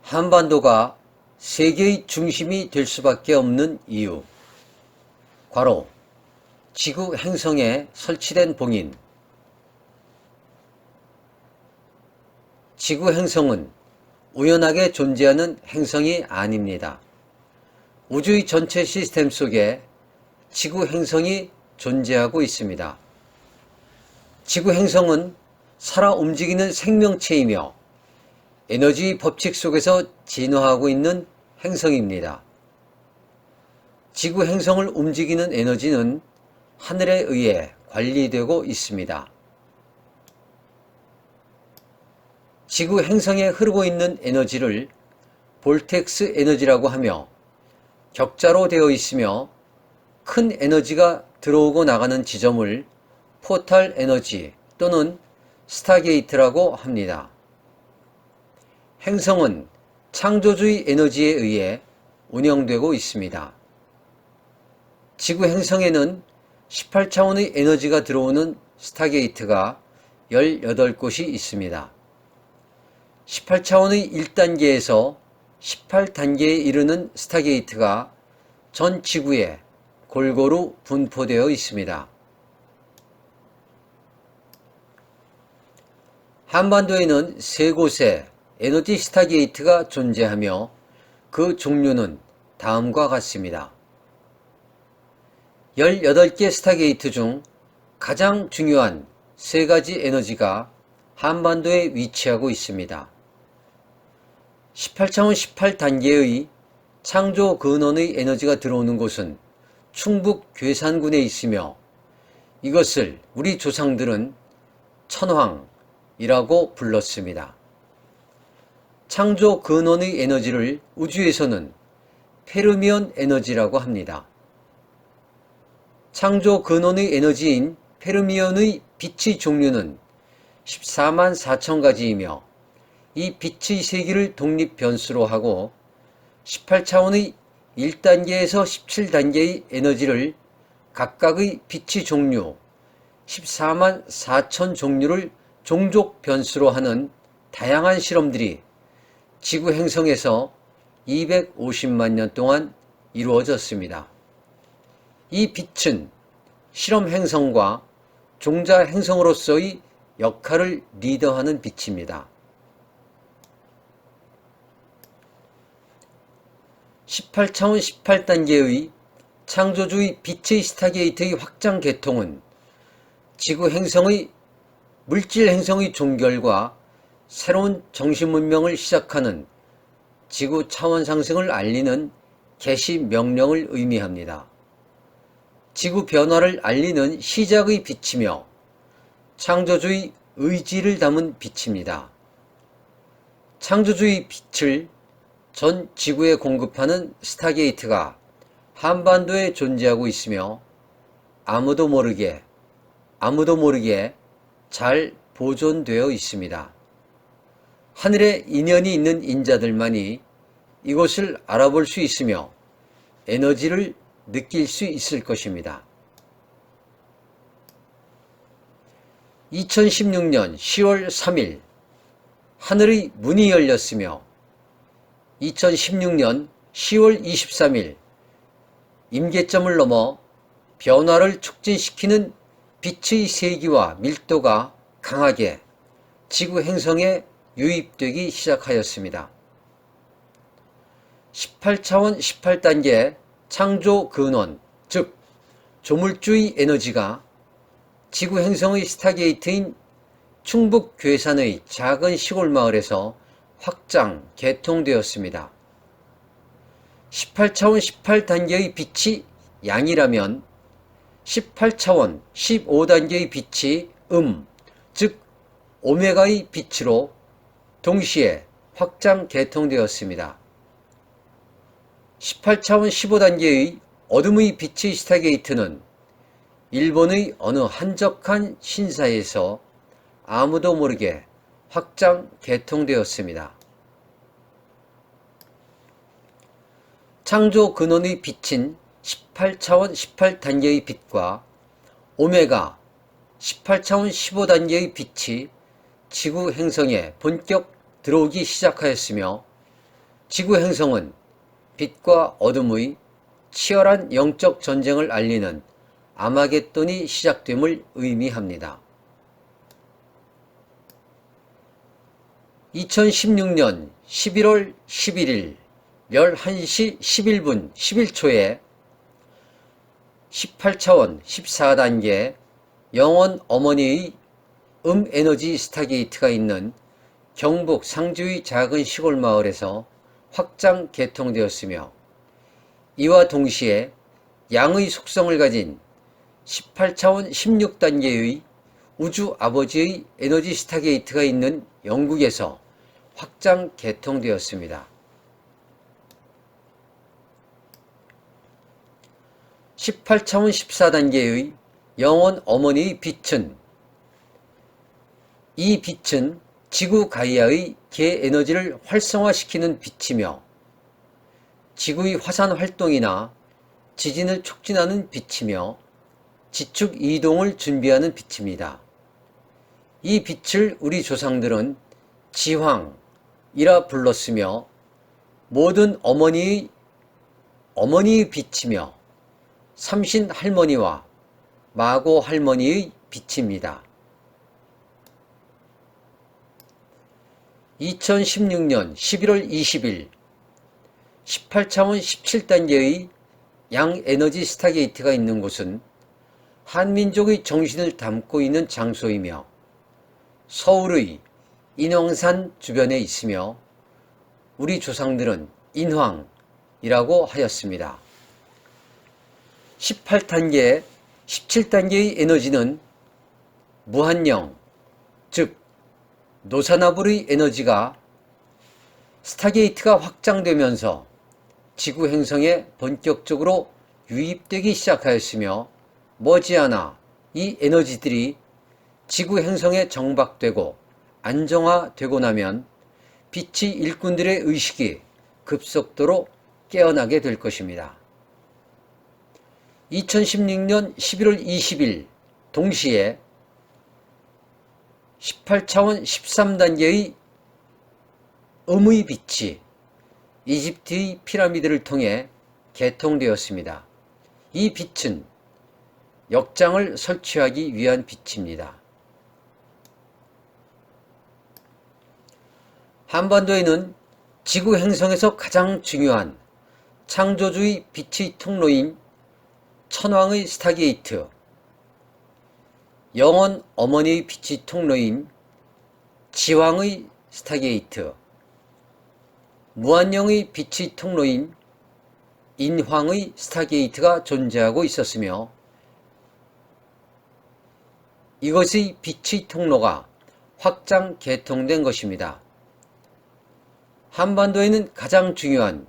한반도가 세계의 중심이 될 수밖에 없는 이유. 괄호 지구 행성에 설치된 봉인. 지구 행성은 우연하게 존재하는 행성이 아닙니다. 우주의 전체 시스템 속에 지구 행성이 존재하고 있습니다. 지구 행성은 살아 움직이는 생명체이며 에너지 법칙 속에서 진화하고 있는 행성입니다. 지구 행성을 움직이는 에너지는 하늘에 의해 관리되고 있습니다. 지구 행성에 흐르고 있는 에너지를 볼텍스 에너지라고 하며 격자로 되어 있으며 큰 에너지가 들어오고 나가는 지점을 포탈 에너지 또는 스타게이트라고 합니다. 행성은 창조주의 에너지에 의해 운영되고 있습니다. 지구 행성에는 18차원의 에너지가 들어오는 스타게이트가 18곳이 있습니다. 18차원의 1단계에서 18단계에 이르는 스타게이트가 전 지구에 골고루 분포되어 있습니다. 한반도에는 3곳의 에너지 스타게이트가 존재하며 그 종류는 다음과 같습니다. 18개 스타게이트 중 가장 중요한 3가지 에너지가 한반도에 위치하고 있습니다. 18차원 18단계의 창조 근원의 에너지가 들어오는 곳은 충북 괴산군에 있으며 이것을 우리 조상들은 천황이라고 불렀습니다. 창조 근원의 에너지를 우주에서는 페르미온 에너지라고 합니다. 창조 근원의 에너지인 페르미온의 빛의 종류는 14만 4천 가지이며 이 빛의 세기를 독립 변수로 하고 18차원의 1단계에서 17단계의 에너지를 각각의 빛의 종류 14만 4천 종류를 종족 변수로 하는 다양한 실험들이 지구 행성에서 250만 년 동안 이루어졌습니다. 이 빛은 실험 행성과 종자 행성으로서의 역할을 리더하는 빛입니다. 18차원 18단계의 창조주의 빛의 스타게이트의 확장 계통은 지구 행성의 물질 행성의 종결과 새로운 정신 문명을 시작하는 지구 차원 상승을 알리는 개시 명령을 의미합니다. 지구 변화를 알리는 시작의 빛이며 창조주의 의지를 담은 빛입니다. 창조주의 빛을 전 지구에 공급하는 스타게이트가 한반도에 존재하고 있으며 아무도 모르게 잘 보존되어 있습니다. 하늘에 인연이 있는 인자들만이 이곳을 알아볼 수 있으며 에너지를 느낄 수 있을 것입니다. 2016년 10월 3일 하늘의 문이 열렸으며 2016년 10월 23일 임계점을 넘어 변화를 촉진시키는 빛의 세기와 밀도가 강하게 지구 행성에 유입되기 시작하였습니다. 18차원 18단계 창조 근원, 즉 조물주의 에너지가 지구 행성의 스타게이트인 충북 괴산의 작은 시골 마을에서 확장, 개통되었습니다. 18차원 18단계의 빛이 양이라면 18차원 15단계의 빛이 즉 오메가의 빛으로 동시에 확장, 개통되었습니다. 18차원 15단계의 어둠의 빛의 스타게이트는 일본의 어느 한적한 신사에서 아무도 모르게 확장, 개통되었습니다. 창조 근원의 빛인 18차원 18단계의 빛과 오메가 18차원 15단계의 빛이 지구 행성에 본격 들어오기 시작하였으며 지구 행성은 빛과 어둠의 치열한 영적 전쟁을 알리는 아마겟돈이 시작됨을 의미합니다. 2016년 11월 11일 11시 11분 11초에 18차원 14단계 영원 어머니의 에너지 스타게이트가 있는 경북 상주의 작은 시골 마을에서 확장 개통되었으며, 이와 동시에 양의 속성을 가진 18차원 16단계의 우주 아버지의 에너지 스타게이트가 있는 영국에서 확장 개통되었습니다. 18차원 14단계의 영원 어머니의 빛은, 이 빛은 지구 가이아의 개 에너지를 활성화시키는 빛이며 지구의 화산 활동이나 지진을 촉진하는 빛이며 지축 이동을 준비하는 빛입니다. 이 빛을 우리 조상들은 지황이라 불렀으며 모든 어머니의 빛이며 삼신 할머니와 마고 할머니의 빛입니다. 2016년 11월 20일 18차원 17단계의 양 에너지 스타게이트가 있는 곳은 한민족의 정신을 담고 있는 장소이며 서울의 인왕산 주변에 있으며 우리 조상들은 인황이라고 하였습니다. 18단계, 17단계의 에너지는 무한영, 즉 노사나불의 에너지가 스타게이트가 확장되면서 지구 행성에 본격적으로 유입되기 시작하였으며, 머지않아 이 에너지들이 지구 행성에 정박되고 안정화되고 나면 빛의 일꾼들의 의식이 급속도로 깨어나게 될 것입니다. 2016년 11월 20일 동시에 18차원 13단계의 음의 빛이 이집트의 피라미드를 통해 개통되었습니다. 이 빛은 역장을 설치하기 위한 빛입니다. 한반도에는 지구 행성에서 가장 중요한 창조주의 빛의 통로인 천왕의 스타게이트, 영원 어머니의 빛의 통로인 지왕의 스타게이트, 무한영의 빛의 통로인 인황의 스타게이트가 존재하고 있었으며, 이것의 빛의 통로가 확장 개통된 것입니다. 한반도에는 가장 중요한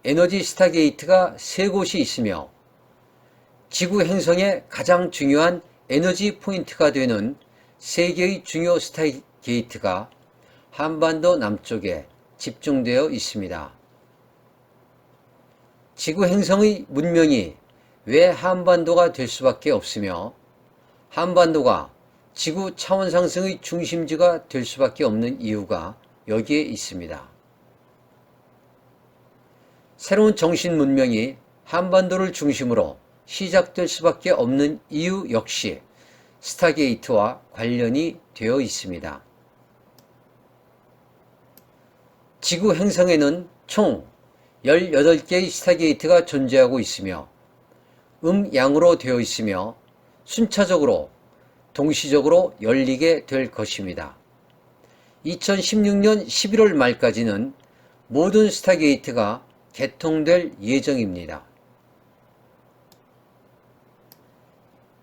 에너지 스타게이트가 3곳이 있으며 지구 행성의 가장 중요한 에너지 포인트가 되는 3개의 중요 스타게이트가 한반도 남쪽에 집중되어 있습니다. 지구 행성의 문명이 왜 한반도가 될 수밖에 없으며 한반도가 지구 차원 상승의 중심지가 될 수밖에 없는 이유가 여기에 있습니다. 새로운 정신 문명이 한반도를 중심으로 시작될 수밖에 없는 이유 역시 스타게이트와 관련이 되어 있습니다. 지구 행성에는 총 18개의 스타게이트가 존재하고 있으며 양으로 되어 있으며 순차적으로 동시적으로 열리게 될 것입니다. 2016년 11월 말까지는 모든 스타게이트가 개통될 예정입니다.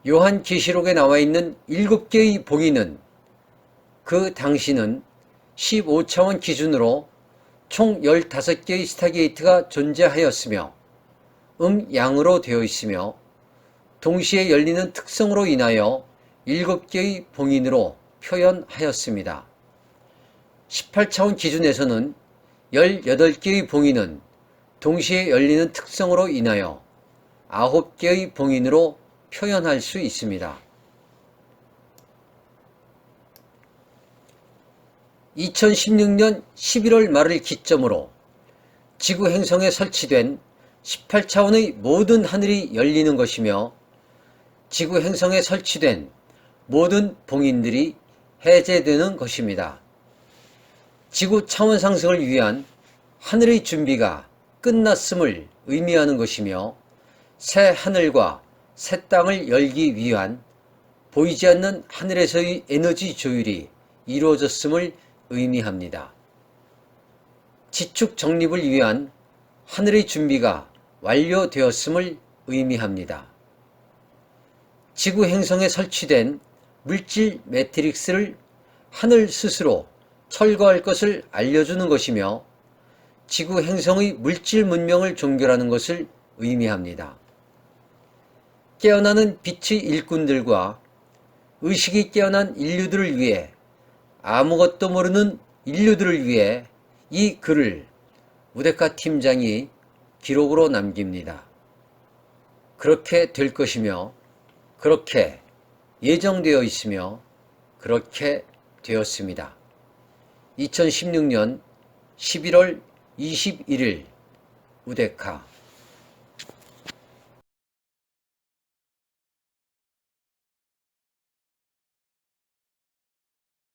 요한계시록에 나와 있는 7개의 봉인은 그 당시는 15차원 기준으로 총 15개의 스타게이트가 존재하였으며 양으로 되어 있으며 동시에 열리는 특성으로 인하여 7개의 봉인으로 표현하였습니다. 18차원 기준에서는 18개의 봉인은 동시에 열리는 특성으로 인하여 9개의 봉인으로 표현할 수 있습니다. 2016년 11월 말을 기점으로 지구 행성에 설치된 18차원의 모든 하늘이 열리는 것이며 지구 행성에 설치된 모든 봉인들이 해제되는 것입니다. 지구 차원 상승을 위한 하늘의 준비가 끝났음을 의미하는 것이며 새 하늘과 새 땅을 열기 위한 보이지 않는 하늘에서의 에너지 조율이 이루어졌음을 의미합니다. 지축 정립을 위한 하늘의 준비가 완료되었음을 의미합니다. 지구 행성에 설치된 물질 매트릭스를 하늘 스스로 철거할 것을 알려주는 것이며 지구 행성의 물질 문명을 종결하는 것을 의미합니다. 깨어나는 빛의 일꾼들과 의식이 깨어난 인류들을 위해 아무것도 모르는 인류들을 위해 이 글을 우데카 팀장이 기록으로 남깁니다. 그렇게 될 것이며 그렇게 예정되어 있으며 그렇게 되었습니다. 2016년 11월 21일 우데카